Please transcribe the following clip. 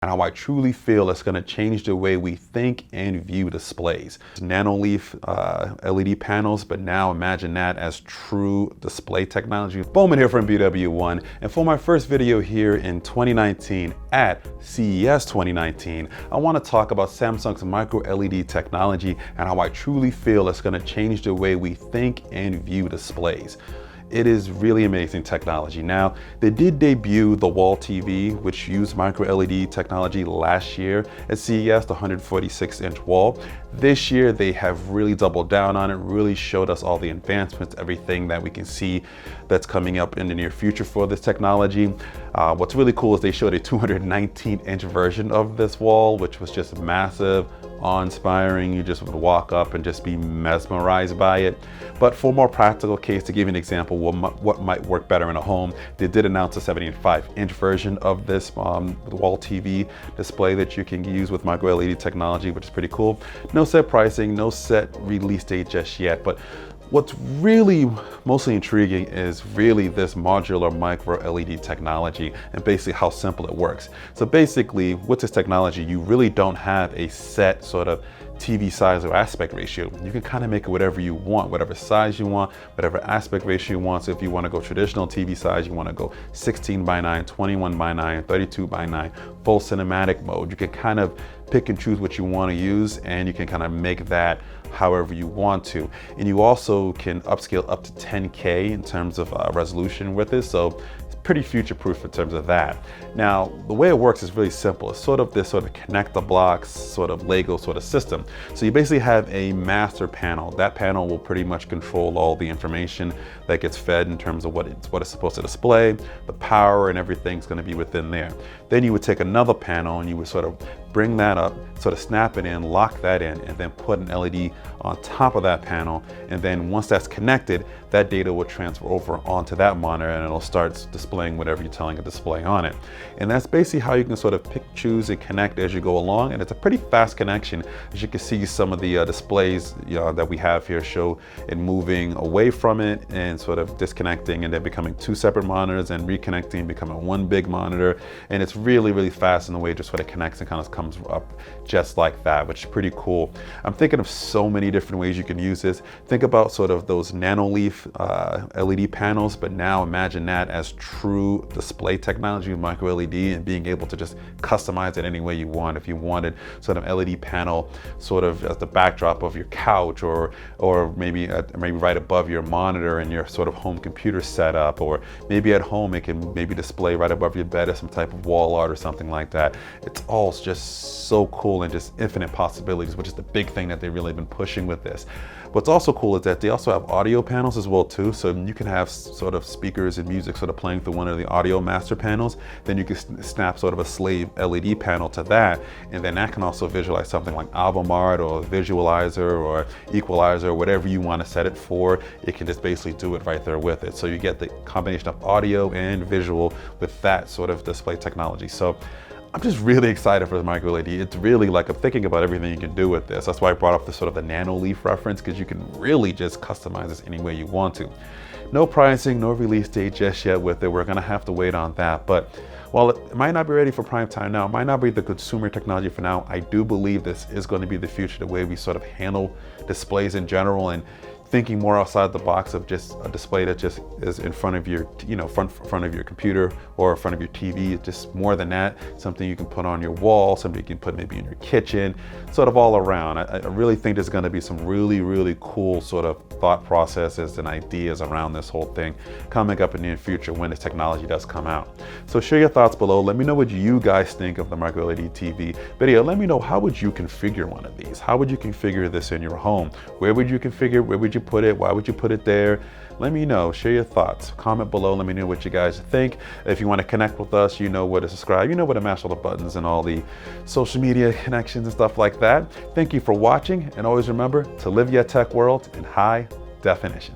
and how I truly feel it's going to change the way we think and view displays. Nanoleaf LED panels, but now imagine that as true display technology. BWOne here from BWOne, and for my first video here in 2019 at CES 2019, I want to talk about Samsung's MicroLED technology and how I truly feel it's going to change the way we think and view displays. It is really amazing technology. Now, they did debut the wall TV, which used micro-LED technology last year at CES, the 146-inch wall. This year, they have really doubled down on it, really showed us all the advancements, everything that we can see that's coming up in the near future for this technology. What's really cool is they showed a 219-inch version of this wall, which was just massive, awe-inspiring. You just would walk up and just be mesmerized by it. But for a more practical case, to give you an example, what might work better in a home, they did announce a 75-inch version of this wall TV display that you can use with micro-LED technology, which is pretty cool. No set pricing, no set release date just yet, but what's really mostly intriguing is really this modular micro LED technology and basically how simple it works. So basically with this technology, you really don't have a set sort of TV size or aspect ratio. You can kind of make it whatever you want, whatever size you want, whatever aspect ratio you want. So if you want to go traditional TV size, you want to go 16:9, 21:9, 32:9, full cinematic mode. You can kind of pick and choose what you want to use, and you can kind of make that however you want to. And you also can upscale up to 10K in terms of resolution with this. So it's pretty future-proof in terms of that. Now, the way it works is really simple. It's sort of this sort of connect the blocks, sort of Lego sort of system. So you basically have a master panel. That panel will pretty much control all the information that gets fed in terms of what it's supposed to display, the power and everything's going to be within there. Then you would take another panel and you would sort of bring that up, sort of snap it in, lock that in, and then put an LED on top of that panel. And then once that's connected, that data will transfer over onto that monitor and it'll start displaying whatever you're telling it to display on it. And that's basically how you can sort of pick, choose, and connect as you go along. And it's a pretty fast connection. As you can see, some of the displays that we have here show it moving away from it and sort of disconnecting and then becoming two separate monitors and reconnecting, becoming one big monitor. And it's really, really fast in the way it just sort of connects and kind of comes up just like that, which is pretty cool. I'm thinking of so many different ways you can use this. Think about sort of those Nanoleaf LED panels, but now imagine that as true display technology with micro LED and being able to just customize it any way you want. If you wanted sort of LED panel sort of as the backdrop of your couch, or maybe right above your monitor and your sort of home computer setup, or maybe at home it can maybe display right above your bed as some type of wall art or something like that. It's all just so cool and just infinite possibilities, which is the big thing that they've really been pushing with this. What's also cool is that they also have audio panels as well too. So you can have sort of speakers and music sort of playing through one of the audio master panels. Then you can snap sort of a slave LED panel to that. And then that can also visualize something like album art or visualizer or equalizer, or whatever you want to set it for. It can just basically do it right there with it. So you get the combination of audio and visual with that sort of display technology. So I'm just really excited for the micro LED. It's really like, I'm thinking about everything you can do with this. That's why I brought up the sort of the Nanoleaf reference, because you can really just customize this any way you want to. No pricing, no release date just yet with it. We're gonna have to wait on that. But while it might not be ready for prime time now, it might not be the consumer technology for now, I do believe this is going to be the future, the way we sort of handle displays in general, and thinking more outside the box of just a display that just is in front of your, front of your computer or in front of your TV. It's just more than that, something you can put on your wall, something you can put maybe in your kitchen, sort of all around. I really think there's going to be some really, really cool sort of thought processes and ideas around this whole thing coming up in the near future when this technology does come out. So share your thoughts below. Let me know what you guys think of the micro LED TV video. Let me know, how would you configure one of these? How would you configure this in your home? Where would you configure? Where would you put it? Why would you put it there? Let me know. Share your thoughts. Comment below. Let me know what you guys think. If you want to connect with us, you know where to subscribe. You know where to mash all the buttons and all the social media connections and stuff like that. Thank you for watching, and always remember to live your tech world in high definition.